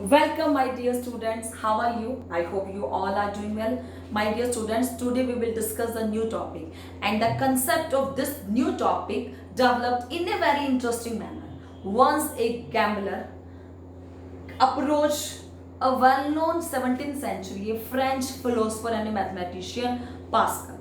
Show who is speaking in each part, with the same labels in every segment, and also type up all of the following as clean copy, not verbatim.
Speaker 1: Welcome, my dear students. How are you? I hope you all are doing well. My dear students, today we will discuss a new topic, and the concept of this new topic developed in a very interesting manner. Once a gambler approached a well-known 17th century French philosopher and mathematician Pascal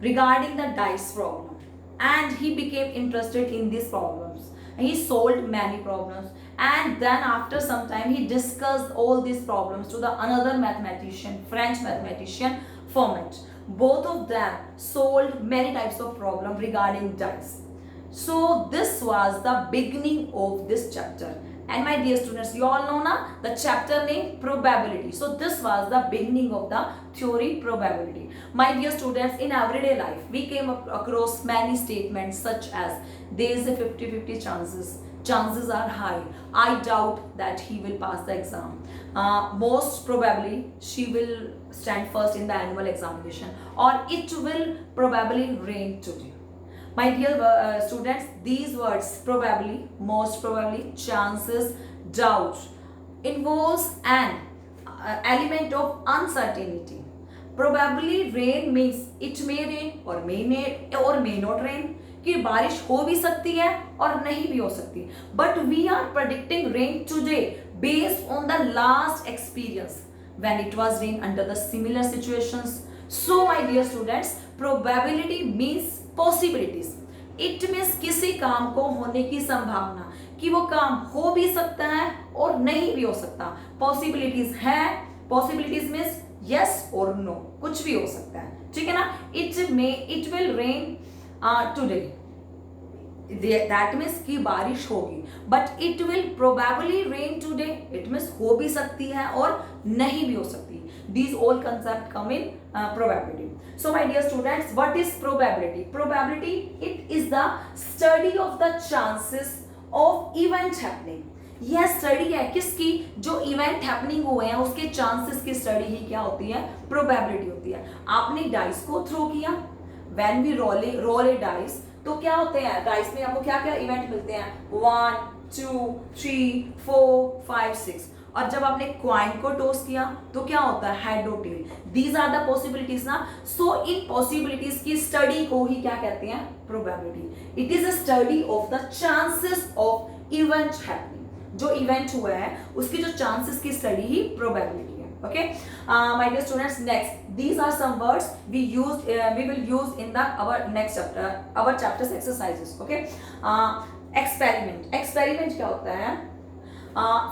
Speaker 1: regarding the dice problem, and he became interested in these problems. He solved many problems, and then after some time he discussed all these problems to the another mathematician, French mathematician Fermat. Both of them solved many types of problem regarding dice. So this was the beginning of this chapter. And my dear students, you all know na the chapter name probability. So this was the beginning of the theory probability. My dear students, in everyday life we came across many statements such as there is a 50-50 chances are high, I doubt that he will pass the exam, most probably she will stand first in the annual examination, or it will probably rain today. My dear students, these words probably, most probably, chances, doubt involves an element of uncertainty. Probably rain means it may rain or may not rain, कि बारिश हो भी सकती है और नहीं भी हो सकती. But we are predicting rain today based on the last experience when it was rain under the similar situations. So my dear students, probability means possibilities. It means किसी काम को होने की संभावना, कि वो काम हो भी सकता है और नहीं भी हो सकता. Possibilities है, possibilities means yes or no, कुछ भी हो सकता है, ठीक है ना. It will rain today. That means कि बारिश होगी. But it will probably rain today. It means हो भी सकती है और नहीं भी हो सकती. These all concepts come in probability. So my dear students, what is probability? Probability, it is the study of the chances of event happening. यह स्टडी है किसकी? जो इवेंट हैपनिंग हुए हैं उसके चांसेस की स्टडी ही क्या होती है? प्रोबेबिलिटी होती है. आपने डाइस को थ्रो किया, when we roll a dice, तो क्या होते हैं डाइस में? आपको क्या क्या इवेंट मिलते हैं? 1 2 3 4 5 6. और जब आपने क्वाइन को टॉस किया तो क्या होता है? हेड और tail. These are the possibilities ना. सो इन पॉसिबिलिटीज की स्टडी को ही क्या कहते हैं? Probability. It is a study of the chances of event happening. जो इवेंट हुआ है उसकी जो चांसेस की स्टडी ही प्रोबेबिलिटी है. Okay, my dear students, next these are some words we will use in our next chapter, our chapters exercises. Okay, experiment क्या होता है?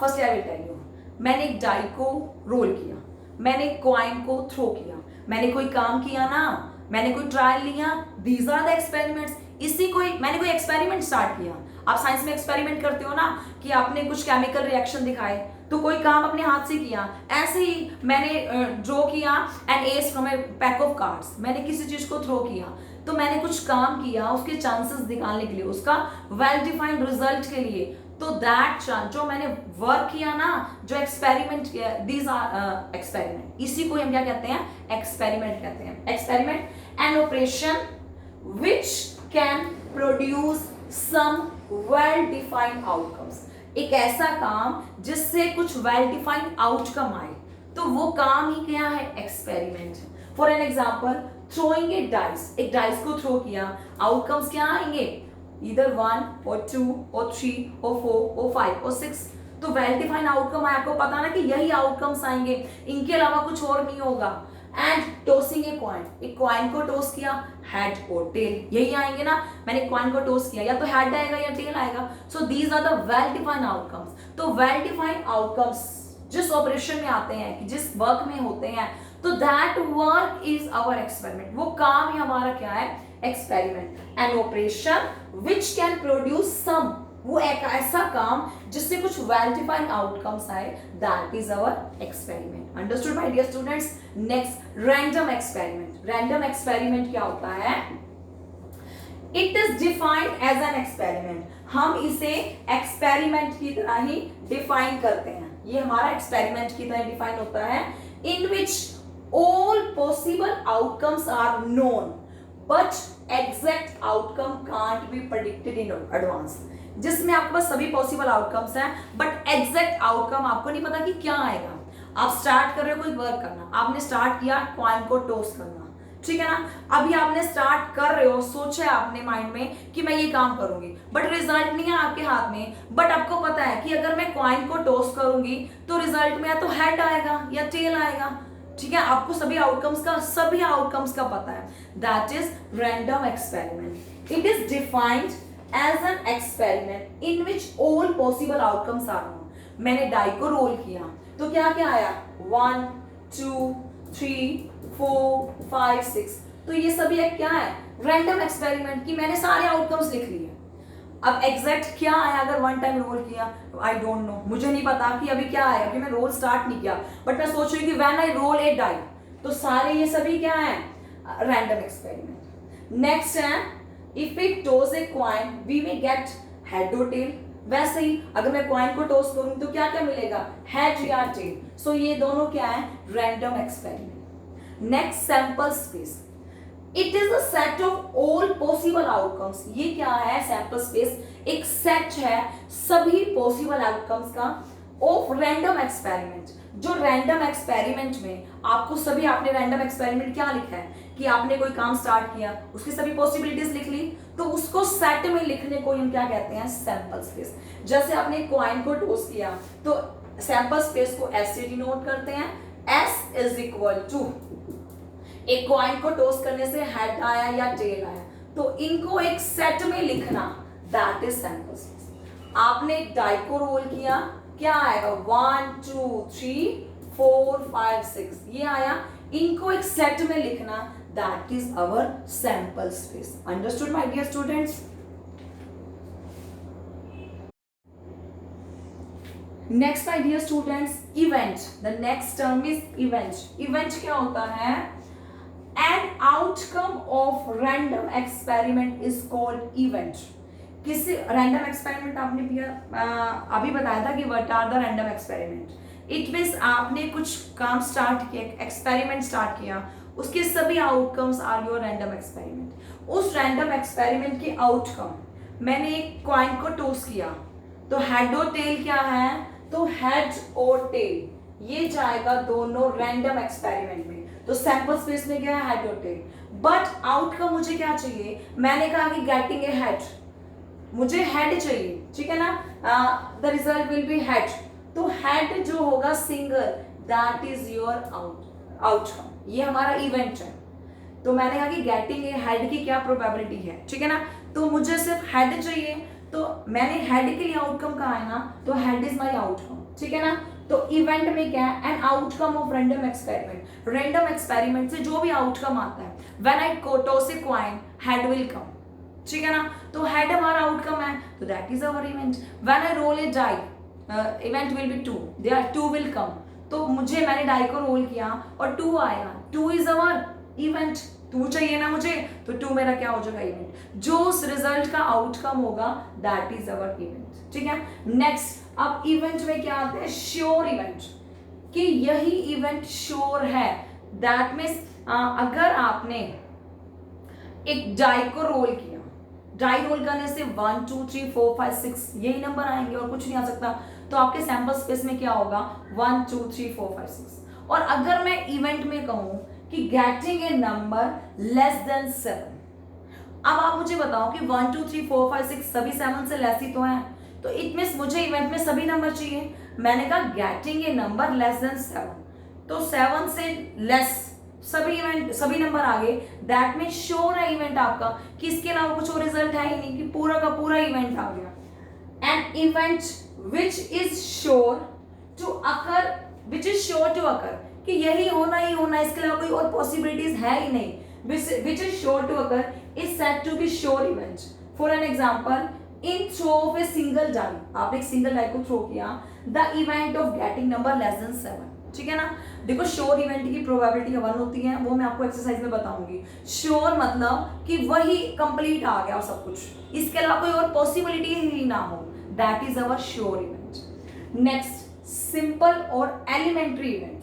Speaker 1: First I will tell you. मैंने एक डाई को रोल किया, मैंने कॉइन को थ्रो किया, मैंने कोई काम किया ना, मैंने कोई ट्रायल लिया. These are the experiments. मैंने कोई एक्सपेरिमेंट स्टार्ट किया. आप साइंस में एक्सपेरिमेंट करते हो ना कि आपने कुछ केमिकल रिएक्शन दिखाए, तो कोई काम अपने हाथ से किया. ऐसे ही मैंने ड्रॉ किया an ace from a pack of cards. मैंने किसी चीज को थ्रो किया, तो मैंने कुछ काम किया उसके चांसेस निकालने के लिए, उसका वेल डिफाइंड रिजल्ट के लिए. तो दैट जो मैंने वर्क किया ना, जो एक्सपेरिमेंट किया, दीज आर एक्सपेरिमेंट. इसी को हम क्या कहते हैं? एक्सपेरिमेंट कहते हैं. Experiment an operation which can produce some well defined outcomes. एक ऐसा काम जिससे कुछ वेल डिफाइंड आउटकम आए, तो वो काम ही क्या है? Experiment. For an example, throwing A dice. एक डाइस को थ्रो किया, आउटकम्स क्या आएंगे? either 1 or 2 or 3 or 4 or 5 or 6. तो वेल डिफाइंड आउटकम है, आपको पता ना कि यही आउटकम्स आएंगे, इनके अलावा कुछ और नहीं होगा. And tossing a coin. एक कॉइन को टॉस किया, हेड और टेल, यही आएंगे ना. मैंने कॉइन को टॉस किया, या तो हेड आएगा या टेल आएगा. So these are the well defined outcomes. तो वेल डिफाइंड आउटकम्स जिस ऑपरेशन में आते हैं, कि जिस वर्क में होते हैं, तो that work is our experiment. वो काम ही हमारा क्या है? Experiment. An operation which can produce some, वो एक ऐसा काम जिससे कुछ वेल डिफाइंड आउटकम्स आए, that is our experiment. Understood my dear students? Next, random experiment. Random experiment क्या होता है? It is defined as an experiment. हम इसे एक्सपेरिमेंट की तरह ही डिफाइन करते हैं. ये हमारा एक्सपेरिमेंट की तरह डिफाइन होता है. In which all possible outcomes are known, but exact outcome can't be predicted in advance. जिसमें आपके पास सभी पॉसिबल आउटकम्स हैं बट एग्जैक्ट आउटकम आपको नहीं पता कि क्या आएगा। आप स्टार्ट कर रहे हो कोई वर्क करना, आपने स्टार्ट किया कॉइन को टॉस करना, ठीक है ना। अभी आपने स्टार्ट कर रहे हो, सोचा है आपने माइंड में कि मैं ये काम करूंगी, बट रिजल्ट नहीं है आपके हाथ में। बट आपको पता है कि अगर मैं कॉइन को टॉस करूंगी तो रिजल्ट में या तो हेड आएगा या टेल आएगा, ठीक है। आपको सभी आउटकम्स का पता है। That is random experiment. It is defined as an experiment in which all possible outcomes are known. मैंने डाई को रोल किया तो क्या क्या आया, 1 2 3 4 5 6, तो ये सभी एक क्या है, रैंडम एक्सपेरिमेंट की मैंने सारे आउटकम्स लिख लिए। अब एग्जैक्ट क्या आया अगर वन टाइम रोल किया, आई डोंट नो, मुझे नहीं पता कि अभी क्या आएगा, क्योंकि मैं रोल स्टार्ट नहीं किया। बट मैं सोच रही हूँ कि when I roll a die, तो सारे ये सभी क्या है, रैंडम एक्सपेरिमेंट। नेक्स्ट है, if we toss a coin we will get head और टेल। वैसे ही अगर मैं कॉइन को टॉस करूं तो क्या क्या मिलेगा, हेड या टेल। सो ये दोनों क्या है, random experiment. Next, sample space. It is a set of all possible outcomes. ये क्या है, सैंपल स्पेस एक सेट है सभी पॉसिबल आउटकम्स का ऑफ रैंडम एक्सपेरिमेंट। जो रैंडम एक्सपेरिमेंट में आपको सभी, आपने रैंडम एक्सपेरिमेंट क्या लिखा है कि आपने कोई काम स्टार्ट किया, उसकी सभी पॉसिबिलिटीज लिख ली, तो उसको सेट में लिखने को हम क्या कहते हैं, सैंपल स्पेस। जैसे आपने कॉइन को टॉस किया तो सैंपल स्पेस को एस से डिनोट करते हैं, एस इज इक्वल टू, एक कॉइन को टॉस करने से हेड आया या टेल आया, तो इनको एक सेट में लिखना, दैट इज सैंपल स्पेस। आपने डाई को रोल किया, क्या आएगा, 1 2 3 4 5 6, ये आया, इनको एक सेट में लिखना, that is our sample space. Understood my dear students? Next my dear students, event. The next term is event. Event क्या होता है, an outcome of random experiment is called event. किसी रैंडम एक्सपेरिमेंट आपने अभी बताया था कि what are the random experiment. It means आपने कुछ काम स्टार्ट किया, एक्सपेरिमेंट स्टार्ट किया, उसके सभी outcomes are your random experiment. उस रैंडम एक्सपेरिमेंट के आउटकम, मैंने एक कॉइन को टॉस किया तो हेड और टेल क्या है, तो हेड और टेल ये जाएगा दोनों रैंडम एक्सपेरिमेंट में, तो सैंपल स्पेस में क्या है, हेड और टेल। बट आउटकम मुझे क्या चाहिए, मैंने कहा कि गेटिंग ए हेड, मुझे हेड चाहिए, ठीक है ना, the result will be head, तो हेड जो होगा single, that is your outcome, ये हमारा इवेंट है। तो मैंने कहा कि गेटिंग ए हेड की क्या प्रोबेबिलिटी है, ठीक है ना, तो मुझे सिर्फ हेड चाहिए, तो मैंने हेड के लिए आउटकम कहा है ना, तो हेड इज माई आउटकम, ठीक है ना। तो इवेंट में क्या है, an outcome of random experiment. Random experiment से जो भी आउटकम आता है, when I toss a coin head will come, ठीक है ना, तो हेड हमारा आउटकम है, तो that is our event. When I roll a die, event will be 2, there 2 will come, तो मुझे, मैंने डाई को रोल किया और 2 आया, 2 इज अवर इवेंट। 2 चाहिए ना मुझे, तो 2 मेरा क्या हो जाएगा, इवेंट। जो उस रिजल्ट का आउटकम होगा, दैट इज अवर इवेंट, ठीक है। नेक्स्ट, अब इवेंट में क्या आते हैं, श्योर इवेंट, कि यही इवेंट श्योर है। दैट मीन्स अगर आपने एक डाई को रोल किया, डाई रोल करने से 1 2 3 4 5 6 यही नंबर आएंगे और कुछ नहीं आ सकता, तो आपके सैंपल स्पेस में क्या होगा, 1 2 3 4 5 6। और अगर मैं इवेंट में कहूं कि getting a number less than 7, अब आप मुझे बताओ कि 1 2 3 4 5 6 सभी 7 से लेस ही तो है, तो इट मीन्स मुझे इवेंट में सभी नंबर चाहिए। मैंने कहा getting a number less than 7, तो 7 से लेस सभी नंबर आ गए, दैट मीन्स श्योर है इवेंट आपका, कि इसके अलावा कुछ और रिजल्ट है ही नहीं, कि पूरा का पूरा इवेंट आ गया। An event which is sure to occur, which is sure to occur, कि यही होना ही होना, इसके अलावा कोई और पॉसिबिलिटीज है ही नहीं, which is sure to occur is said to be sure event. For an example, in throw of a single die, आपने एक सिंगल डाई को थ्रो किया, the event of getting number less than 7, ठीक है ना। देखो श्योर इवेंट की probability 1 होती है, वो मैं आपको एक्सरसाइज में बताऊंगी। श्योर मतलब कि वही कंप्लीट आ गया सब कुछ, इसके अलावा कोई और पॉसिबिलिटी ही ना हो, that is our sure event. Next, simple और एलिमेंट्री इवेंट।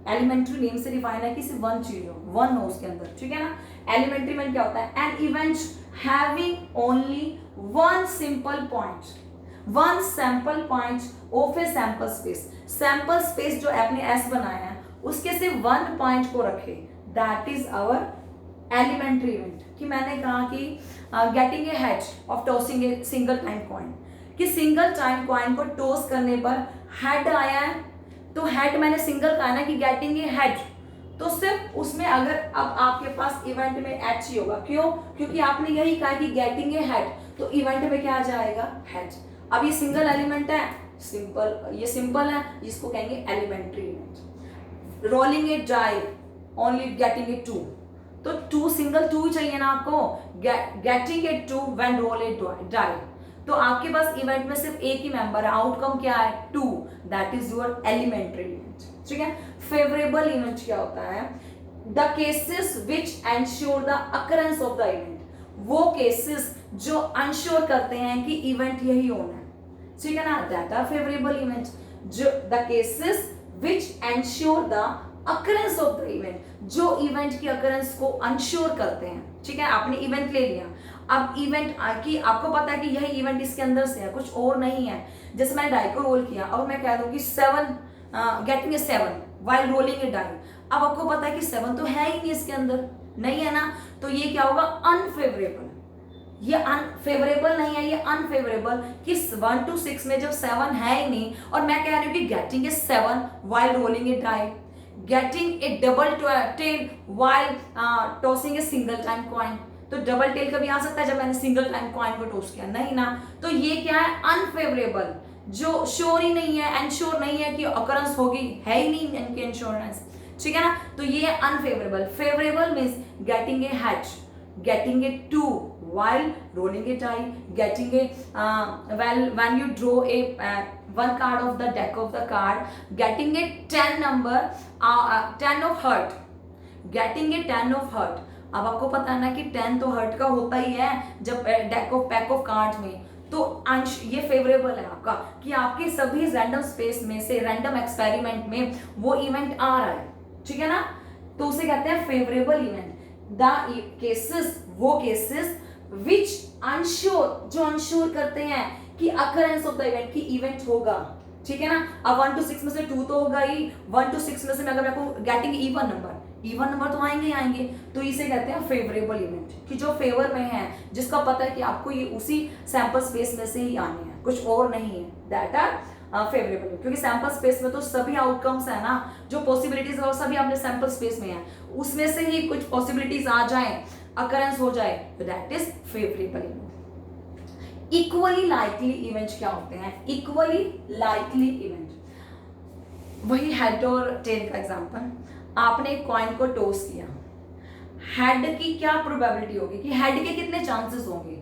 Speaker 1: एलिमेंट्री नेम से डिफाइन है कि सिर्फ 1 चीज हो, 1 हो उसके अंदर, ठीक है ना। एलिमेंट्री में क्या होता है, an event having only 1 simple point, one sample point of a sample space, sample space जो आपने एस बनाया है उसके सिर्फ वन पॉइंट को रखे, that is our elementary event. कि मैंने कहा कि getting a head of tossing a single time coin, कि सिंगल टाइम कॉइन को टॉस करने पर हेड आया है, तो हेड मैंने सिंगल कहा ना कि गेटिंग ए हेड, तो सिर्फ उसमें अगर अब आपके पास इवेंट में एच ही होगा। क्यों? क्योंकि आपने यही कहा कि गेटिंग ए हेड, तो इवेंट में क्या आ जाएगा? हेड। अब ये सिंगल एलिमेंट है, सिंपल, ये सिंपल है, इसको कहेंगे elementary event. Rolling a die, only getting a two, तो टू सिंगल टू ही चाहिए ना आपको, getting a two when roll a die, तो आपके पास इवेंट में सिर्फ एक ही मेंबर है, आउटकम क्या है? Two, that is your elementary event. ठीक है। फेवरेबल इवेंट क्या होता है? The cases which ensure the occurrence of the event, वो केसेस जो अंश्योर करते हैं कि इवेंट यही होना है। ठीक है ना, दैट आर फेवरेबल इवेंट। जो the cases which ensure the occurrence of the event, जो इवेंट की अकरेंस को अंश्योर करते हैं। ठीक है, आपने इवेंट ले लिया, अब इवेंट की आपको पता है कि यह इवेंट इसके अंदर से है, कुछ और नहीं है। जैसे मैंने डाई को रोल किया और मैं कह दूं कि 7 getting a 7 while rolling a die, अब आपको पता है कि 7 तो है ही नहीं इसके अंदर, नहीं है ना, तो ये क्या होगा? अनफेवरेबल। ये अनफेवरेबल नहीं है, ये अनफेवरेबल कि 1 to 6 में जब 7 है ही नहीं और मैं कह रही हूँ कि getting a 7 while rolling a die, getting a double tail while tossing a single time coin, तो डबल टेल कभी आ सकता है जब मैंने सिंगल टाइम कॉइन को टॉस किया? नहीं ना, तो ये क्या है? अनफेवरेबल, जो श्योर ही नहीं है, एंश्योर नहीं है कि अकरेंस होगी, है ही नहीं इनकी इंश्योरेंस। ठीक है ना, तो ये है unfavourable. Favourable means getting a hatch, getting a 2 while rolling a die, getting a when you draw a one card of the deck of the card, getting a 10 number 10 of heart, getting a 10 of heart। अब आपको पता है ना कि 10 तो hurt का होता ही है जब deck of pack of cards में, तो अंश ये फेवरेबल है आपका कि आपके सभी रैंडम स्पेस में से रैंडम एक्सपेरिमेंट में वो इवेंट आ रहा है। ठीक है ना, तो उसे कहते हैं फेवरेबल इवेंट। द केसेस, वो केसेस विच अनश्योर, जो अनश्योर करते हैं कि अकरेंस ऑफ द इवेंट, की इवेंट होगा। ठीक है ना, अब 1 to 6 में से 2 तो होगा ही, 1 to 6 में से मैं अगर आपको गेटिंग इवन नंबर तो आएंगे ही आएंगे, तो इसे कहते हैं फेवरेबल इवेंट, कि जो फेवर में है, जिसका पता है कि आपको ये उसी सैंपल स्पेस में से ही आने हैं, कुछ और नहीं है, दैट आर फेवरेबल। क्योंकि सैंपल स्पेस में तो सभी आउटकम्स है ना, जो पॉसिबिलिटीज है वो सभी अपने सैंपल स्पेस में है, उसमें से ही कुछ पॉसिबिलिटीज आ जाए, अकरेंस हो जाए, तो that is favourable event. Equally likely event क्या होते हैं? इक्वली लाइकली इवेंट, वही हेड और टेल का एग्जांपल, आपने एक कॉइन को टॉस किया, हेड की क्या प्रोबेबिलिटी होगी, कि हेड के कितने चांसेस होंगे,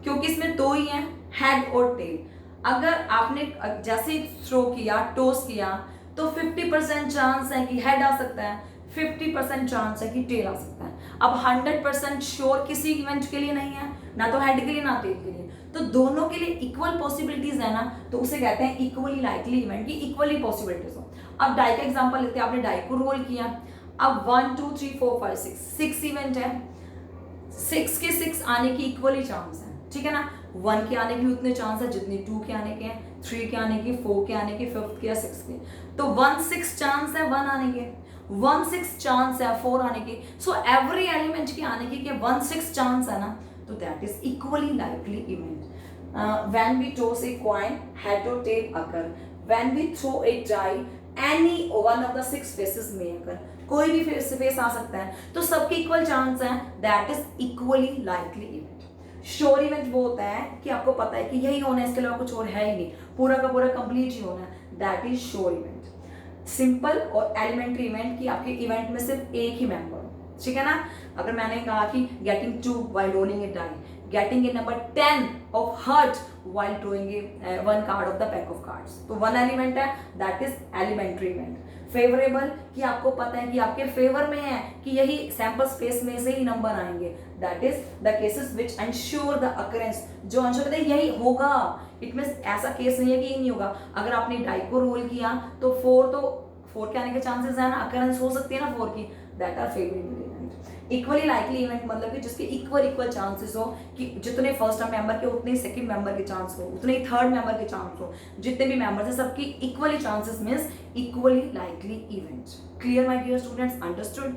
Speaker 1: क्योंकि इसमें दो ही हैं, हेड और टेल। अगर आपने जैसे थ्रो किया, टॉस किया, तो 50% चांस है कि हेड आ सकता है, 50% चांस है कि टेल आ सकता है। अब 100% श्योर किसी इवेंट के लिए नहीं है, ना तो हेड के लिए ना टेल के लिए, तो दोनों के लिए इक्वल पॉसिबिलिटीज है ना, तो उसे कहते हैं इक्वली लाइकली इवेंट, की इक्वली पॉसिबिलिटीज हो। अब डाई का एग्जांपल लेते हैं, आपने डाई को रोल किया, अब 1 2 3 4 5 6 इवेंट है, 6 के 6 आने की इक्वली चांस है। ठीक है ना, 1 के आने के भी उतने चांस है जितने 2 के आने के हैं, 3 के आने के, 4 के आने के, 5th के या 6th के, तो 1/6 चांस है 1 आने के, 1/6 चांस है 4 आने की, सो एवरी एलिमेंट के आने की 1/6 चांस है ना, तो that is equally likely event. When we toss a coin, head और tail occur, when we throw a die, any one of the 6 faces में अकर, कोई भी फेस आ सकता है, तो सबके इक्वल चांस है, that is equally likely event. Sure event वो होता है कि आपको पता है कि यही होना है, इसके अलावा कुछ और है ही नहीं, पूरा का पूरा कंप्लीट ही होना है, that is sure event. Simple और एलिमेंट्री इवेंट की आपके इवेंट में सिर्फ एक ही मेंबर हो। ठीक है ना, अगर मैंने कहा कि getting 2 while rolling a die, getting a number 10 of heart while drawing a 1 card of the pack of cards, तो 1 एलिमेंट है, that is elementary event. Favourable कि आपको पता है कि आपके फेवर में है कि यही सैंपल स्पेस में से ही नंबर आएंगे, that is the cases which ensure the occurrence, जो एंश्योर करते हैं यही होगा। इट मींस ऐसा केस नहीं है कि ये नहीं होगा। अगर आपने डाई को रोल किया तो 4 के आने के चांसेस है ना, अकरेंस हो सकती है ना 4 की, that are favourable event. Equally likely event मतलब कि जिसके इक्वल चांसेस हो, कि जितने फर्स्ट मेंबर के उतने सेकंड मेंबर के चांस हो, उतने ही थर्ड मेंबर के चांस हो, जितने भी मेंबर्स हैं सबकी equally chances means equally likely event. Clear my dear students, understood?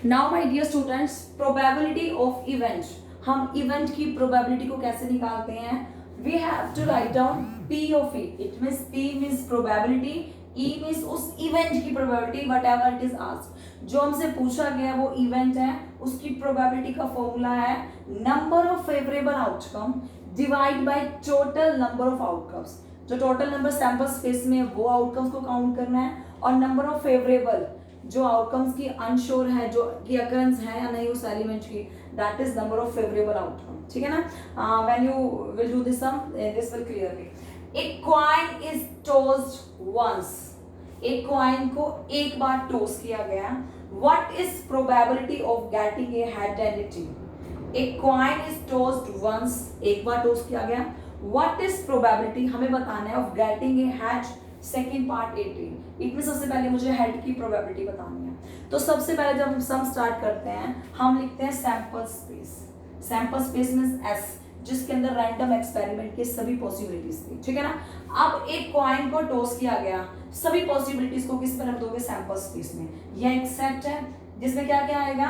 Speaker 1: Now my dear students, probability of event. हम इवेंट की प्रोबेबिलिटी को कैसे निकालते हैं? We have to write down P of E। It means P means probability, E means उस event की probability, whatever it is asked. जो हमसे पूछा गया वो इवेंट है, उसकी प्रोबेबिलिटी का फॉर्मूला है number of favourable outcome divide by total number of outcomes. जो टोटल नंबर सैंपल स्पेस में वो आउटकम्स को काउंट करना है, और नंबर ऑफ फेवरेबल जो आउटकम्स की अनश्योर है, जो की अकरेंस है या नहीं उस एलिमेंट की, that is number of favourable outcome. ठीक है ना? When you will do this sum, this will clearly. A coin is tossed once. एक कॉइन को एक बार टॉस किया गया। What is probability of getting a head and a tail? A coin is tossed once. एक बार toss किया गया। What is probability? हमें बताना है of getting a head, second part a tail. इसमें सबसे पहले मुझे हेड की प्रोबेबिलिटी बतानी है। तो सबसे पहले जब हम सम स्टार्ट करते हैं, हम लिखते हैं sample space. Sample space means S, जिसके अंदर रैंडम एक्सपेरिमेंट की सभी पॉसिबिलिटीज थी। ठीक है ना? अब एक कॉइन को टॉस किया गया, सभी पॉसिबिलिटीज को किस पर रख दोगे? सैंपल स्पेस में। यह एक सेट है जिसमें क्या क्या आएगा?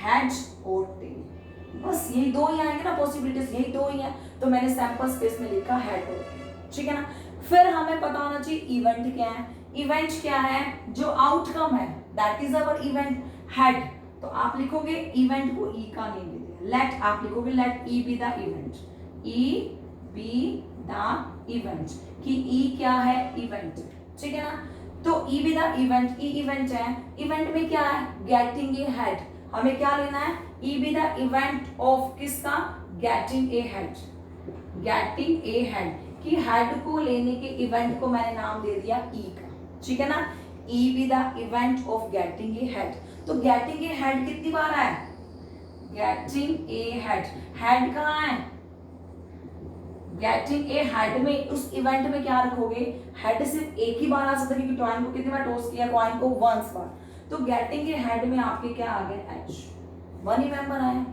Speaker 1: हेड और टेल। बस यही दो ही आएंगे ना पॉसिबिलिटीज, यही दो ही है, तो मैंने सैंपल स्पेस में लिखा हेड और टेल। ठीक है ना? फिर हमें पता होना चाहिए इवेंट क्या है। इवेंट क्या है? जो आउटकम है, that is our event head. तो आप लिखोगे इवेंट को ई का नेम दे दिया, लेट, आप लिखोगे let E be the event, E be the event, कि ई क्या है? इवेंट। ठीक है ना? तो E be the event, E event है। इवेंट में क्या है? Getting a head. हमें क्या लेना है? E be the event of किसका? Getting a head. Getting a head, कि हेड को लेने के इवेंट को मैंने नाम दे दिया ई का। ठीक है ना? ई be the event of getting a head. तो गेटिंग ए हेड कितनी बार है? गेटिंग ए हेड, हेड कहाँ है? गेटिंग ए हेड में, उस इवेंट में क्या रखोगे? हेड सिर्फ एक ही बार आ सकता है, क्योंकि कॉइन को कितनी बार टॉस किया? कॉइन को वंस बार। तो गेटिंग ए हेड में आपके क्या आ गया? एच, वन ही मेंबर आया।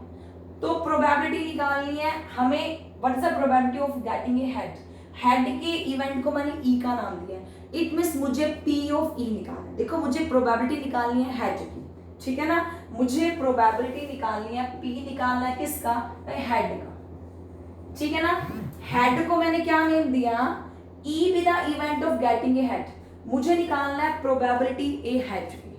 Speaker 1: तो प्रोबेबिलिटी निकालनी है हमें। What is the probability of getting a head? Head के इवेंट को मैंने ई का नाम दिया। इट मींस मुझे पी ऑफ ई निकालना है। देखो, मुझे प्रोबेबिलिटी निकालनी है हेड की। ठीक है ना? मुझे प्रोबेबिलिटी निकालनी है, पी निकालना है किसका? हेड का। ठीक है ना? हेड को मैंने क्या नेम दिया? E with the event of getting a head. मुझे निकालना है प्रोबेबिलिटी ए हेड की,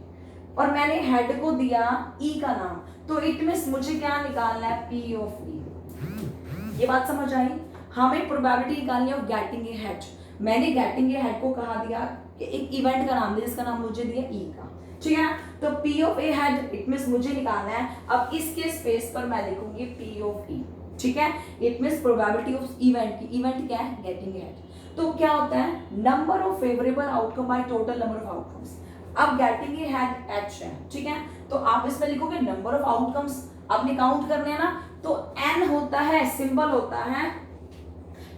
Speaker 1: और मैंने हेड को दिया ई का नाम। तो इट मींस मुझे क्या निकालना है? पी ऑफ ई। ये बात समझ आई? हमें प्रोबेबिलिटी निकालनी है ऑफ गेटिंग ए हेड। मैंने गेटिंग ए हेड को कहा दिया कि एक इवेंट का नाम दिया, जिसका नाम मुझे दिया ई का। ठीक है ना? तो P of A head, it means मुझे निकालना है। अब इसके स्पेस पर मैं लिखूंगी P ऑफ E। ठीक है? It means probability of event की। इवेंट क्या है? Getting a head. तो क्या होता है? Number of favourable outcome by total number of outcomes. अब गेटिंग ए हेड H है। ठीक है? तो आप इसमें लिखोगे नंबर ऑफ आउटकम्स। आपने काउंट करने हैं ना, तो N होता है, सिंबल होता है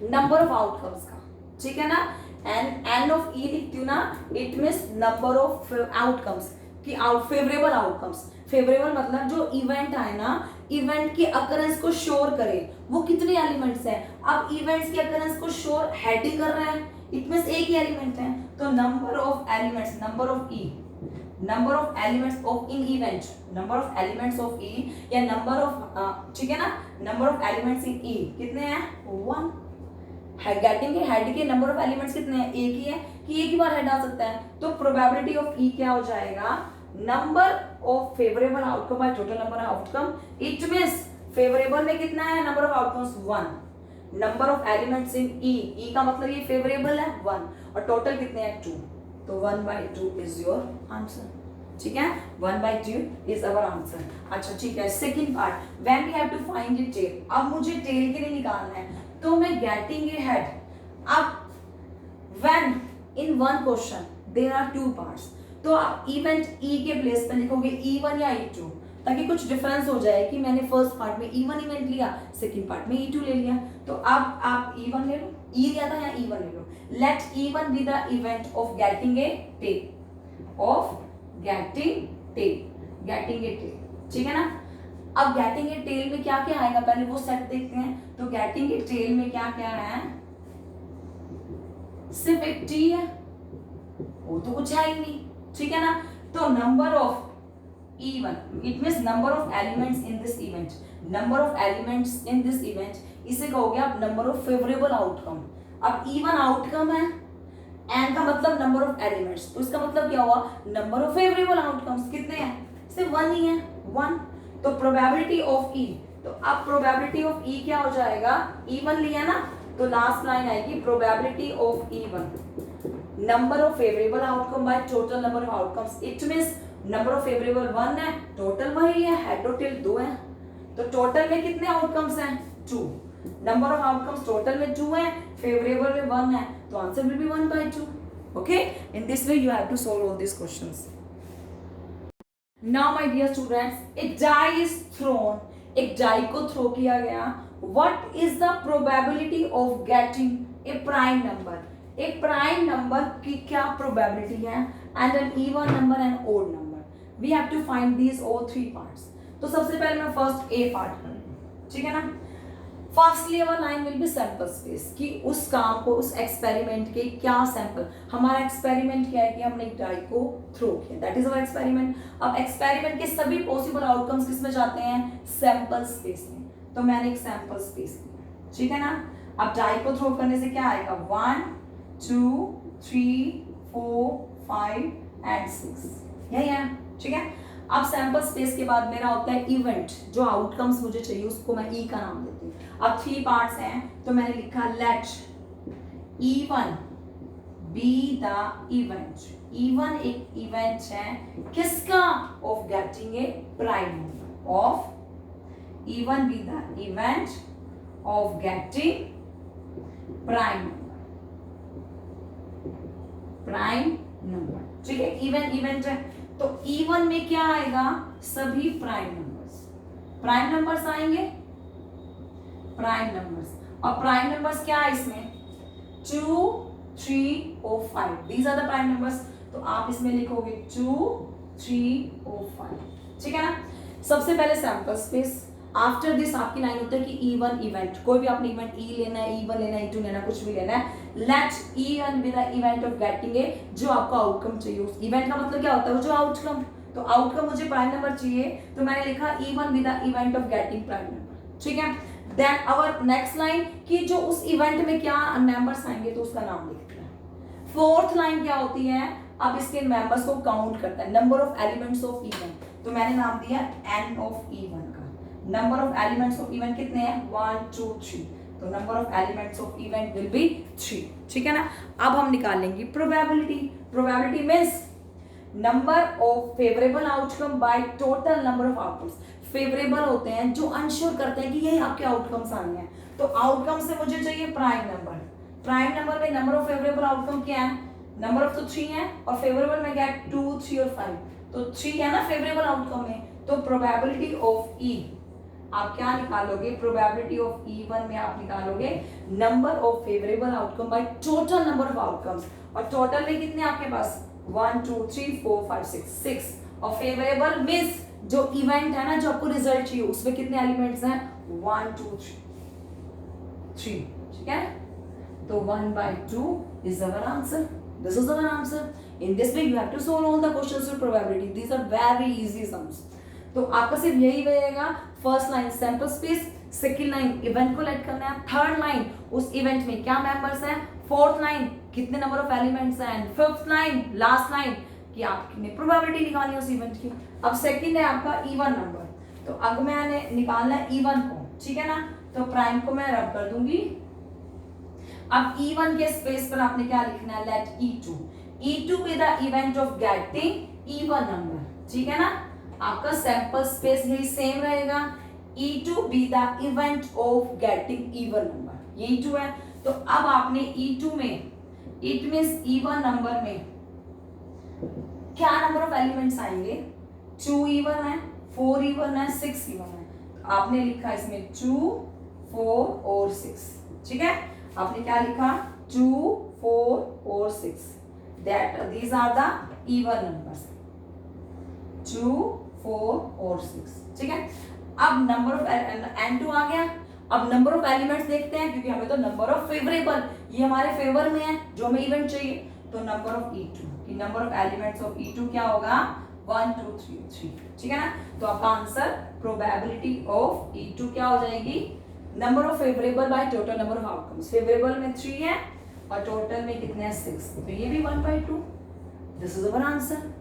Speaker 1: नंबर ऑफ आउटकम्स का। ठीक है ना? एन ऑफ ई लिखती हूँ ना, it means number of outcomes की, फेवरेबल आउटकम्स। फेवरेबल मतलब जो इवेंट आए ना, इवेंट की अकरेंस को श्योर करे, वो कितने एलिमेंट्स हैं? अब इवेंट्स की अकरेंस को श्योर हेड ही कर रहा है, इट मींस एक ही एलिमेंट है। तो number of elements, number of E, number of elements of in event, number of elements of E, या नंबर ऑफ, ठीक है ना, number of elements in E कितने हैं? 1। गेटिंग ए हेड के नंबर ऑफ एलिमेंट्स कितने हैं? एक ही है, कि एक ही बार हेड आ सकता है। तो प्रोबेबिलिटी ऑफ ई क्या हो जाएगा? Number of favourable outcome by total number of outcome. It means favourable में कितना है? Number of outcomes 1। Number of elements in E, E का मतलब ये फेवरेबल है 1, और टोटल कितने हैं? 2। तो 1/2 इज योर आंसर। ठीक है? 1/2 इज अवर आंसर। अच्छा ठीक है, second part, when we have to find the tail. अब मुझे टेल के लिए निकालना है, तो मैं गेटिंग ए हेड। अब when in one question there are 2 parts, तो आप इवेंट ई के प्लेस पे लिखोगे E1 या E2, ताकि कुछ डिफरेंस हो जाए कि मैंने फर्स्ट पार्ट में E1 इवेंट लिया, सेकंड पार्ट में E2 ले लिया। तो अब आप E1 ले लो, E लिया था या E1 ले लो। Let E1 be the event of getting a tail, of getting tail, getting a tail, ठीक है ना। अब गेटिंग ए टेल में क्या क्या आएगा पहले वो सेट देखते हैं। तो गेटिंग ए टेल में क्या क्या है, सिर्फ एक टी है, वो तो कुछ है ही नहीं, ठीक है ना। तो number of even, it means number of elements in this event, number of elements in this event, इसे कहोगे आप number of favorable outcome। अब even outcome है, and का मतलब number of elements, तो इसका मतलब क्या हुआ, number of favorable outcomes कितने हैं, सिर्फ वन ही है, वन। तो probability of E, तो अब probability of E क्या हो जाएगा, even लिया ना, तो लास्ट लाइन आएगी probability of even, number of favorable outcome by total number of outcomes, it means number of favourable one है, टोटल वही है तो टिल दो है, तो टोटल में कितने आउटकम्स हैं, two. Number of outcomes total में टू है, फेवरेबल में वन है, तो answer will be 1/2। Okay, in this way you have to solve all this questions. Now my dear students, एक डाई इज थ्रोन, एक डाई को throw किया गया। What is the probability of getting a prime number, एक prime number की क्या probability है, and an even number and odd number. We have to find these all three parts. तो सबसे पहले मैं फर्स्ट ए पार्ट करूंगी, ठीक है ना। Firstly our line will be sample space, कि उस काम को, उस एक्सपेरिमेंट के क्या सैंपल, हमारा एक्सपेरिमेंट क्या है कि हमने एक डाई को थ्रो किया, दैट इज अवर एक्सपेरिमेंट। अब एक्सपेरिमेंट के सभी पॉसिबल आउटकम्स किस में जाते हैं, सैंपल स्पेस में। तो मैंने एक सैंपल स्पेस लिया, ठीक है ना। अब डाई को थ्रो करने से क्या आएगा, 1 2 3 4 5 एंड 6, यही है, ठीक है। अब सैंपल स्पेस के बाद मेरा होता है इवेंट, जो आउटकम्स मुझे चाहिए उसको मैं ई का नाम देती हूँ। अब थ्री पार्ट्स हैं, तो मैंने लिखा late E1 be the event. E1 एक इवेंट है किसका, of getting a prime number, of E1 be the event of getting prime number, prime number, ठीक है। इवन इवेंट है, तो E1 में क्या आएगा, सभी प्राइम नंबर्स, प्राइम नंबर्स आएंगे, प्राइम नंबर्स। और प्राइम नंबर्स क्या है इसमें, 2 3 और 5, these are the prime numbers. तो आप इसमें लिखोगे 2 3 और 5, ठीक है ना। सबसे पहले सैंपल स्पेस, आफ्टर दिस आपकी लाइन होता है कि E1 इवेंट, कोई भी आपने इवेंट E लेना है, E1 लेना है, E2 लेना है, कुछ भी लेना है। Let E1 be the event of getting a, जो आपको आउटकम चाहिए, उस इवेंट का मतलब क्या होता है, वो जो आउटकम, तो आउटकम मुझे प्राइम नंबर चाहिए, तो मैंने लिखा E1 be the event of getting prime number, ठीक है। देन आवर नेक्स्ट लाइन कि जो उस इवेंट में क्या नंबर्स आएंगे, तो उसका नाम लिखते हैं। फोर्थ लाइन क्या होती है, अब इसके मेंबर्स को काउंट करता है, number of elements of event, तो मैंने नाम दिया n ऑफ E1 का। Number of elements of event कितने हैं, 1 2 3, तो number of elements of event will B 3, ठीक है ना। अब हम निकालेंगे probability. Probability means number of favourable outcome by total number of outcomes. Favourable होते हैं जो अनश्योर करते हैं कि यही आपके आउटकम्स आने हैं, तो आउटकम से मुझे चाहिए प्राइम नंबर। प्राइम नंबर में नंबर ऑफ फेवरेबल आउटकम क्या है, नंबर ऑफ तो 3 है, और फेवरेबल में क्या है 2 3 और 5, तो 3 है ना फेवरेबल आउटकम में। तो प्रोबेबिलिटी ऑफ E आप क्या निकालोगे, प्रोबेबिलिटी ऑफ E1 में आप निकालोगे number of favourable outcome by total number of outcomes, और टोटल में कितने आपके पास 1 2 3 4 5 6, और फेवरेबल मींस जो इवेंट है ना, जो आपको रिजल्ट चाहिए, उसमें कितने एलिमेंट्स हैं, 1 2 3, ठीक है। तो 1/2 is our answer. This is our answer. In this way you have to solve all the questions with probability. These are very easy sums. तो आपका सिर्फ यही रहेगा, first line sample space, second line event को late करना है, third line उस event में क्या मेंबर्स हैं, फोर्थ लाइन कितने नंबर ऑफ एलिमेंट्स हैं, and fifth line last line कि आपने प्रोबेबिलिटी निकालनी है उस इवेंट की। अब सेकंड है आपका E1 नंबर, तो अब मैंने निकालना है E1 को, ठीक है ना। तो प्राइम को मैं रब कर दूंगी। अब E1 के स्पेस पर आपने क्या लिखना है, let E2 be the event of getting E1 number, ठीक है ना। आपका सैंपल स्पेस यही सेम रहेगा, E2 be the event of getting E1 number, ये E2 है। तो अब आपने E2 में, इट मींस E1 नंबर में क्या नंबर ऑफ एलिमेंट्स आएंगे, 2 E1 है, 4 E1 है, 6 E1 है, तो आपने लिखा इसमें 2 4 और 6, ठीक है। आपने क्या लिखा, 2 4 और 6, that these are the E1 numbers, 2, 4 और 6, ठीक है। अब नंबर ऑफ n2 आ गया। अब नंबर ऑफ एलिमेंट्स देखते हैं, क्योंकि हमें तो नंबर ऑफ फेवरेबल, ये हमारे फेवर में है, जो हमें इवेंट चाहिए। तो नंबर ऑफ E2 कि number of elements of E2 क्या होगा, 1, 2, 3, 3, ठीक है ना। तो आपका आंसर प्रोबेबिलिटी ऑफ E2 क्या हो जाएगी, number of favourable bye total number of outcomes. Favourable में 3 है और टोटल में कितने हैं, 6, तो ये भी 1/2। This is our answer.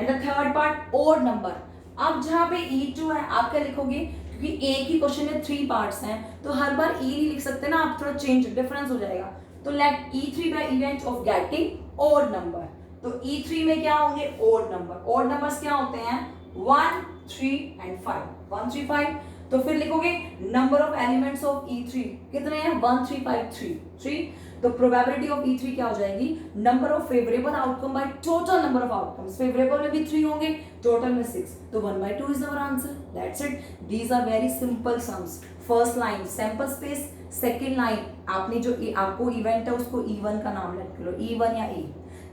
Speaker 1: And the third part, odd number. अब जहां पे E2 है आप क्या लिखोगे, क्योंकि एक ही क्वेश्चन में 3 पार्ट्स हैं तो हर बार E नहीं लिख सकते ना, आप थोड़ा चेंज डिफरेंस हो जाएगा। तो let E3 by event of getting odd number. तो E3 में क्या होंगे, ओड नंबर। ओड नंबर्स क्या होते हैं, 1, 3 एंड 5, 1, 3, 5। तो फिर लिखोगे number of elements of E3 कितने हैं, 1, 3, 5, 3। तो प्रोबेबिलिटी ऑफ E3 क्या हो जाएगी, number of favourable outcome by total number of outcomes. Favourable में भी 3 होंगे, टोटल में 6, तो 1/2 is our answer. That's it. These are very simple sums. First line sample space, second line आपने जो आपको इवेंट है उसको E1 का नाम लिख लो, E1 या E।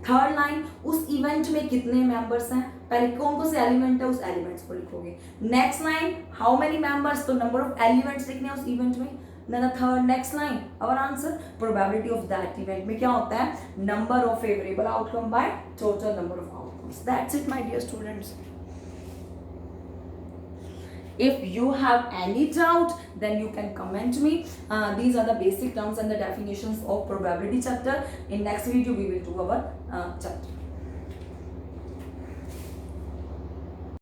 Speaker 1: थर्ड लाइन उस इवेंट में कितने मेंबर्स हैं, पहले कौन कौन से एलिमेंट है उस एलिमेंट्स को लिखोगे। Next line how many members, तो नंबर ऑफ एलिमेंट्स लिखने हैं उस इवेंट में। Then the third next line, our answer, probability of that event में क्या होता है, number of favorable outcome by total number of outcomes. That's it, my dear students. If you have any doubt, then you can comment me. These are the basic terms and the definitions of probability chapter. In next video, we will do our chapter.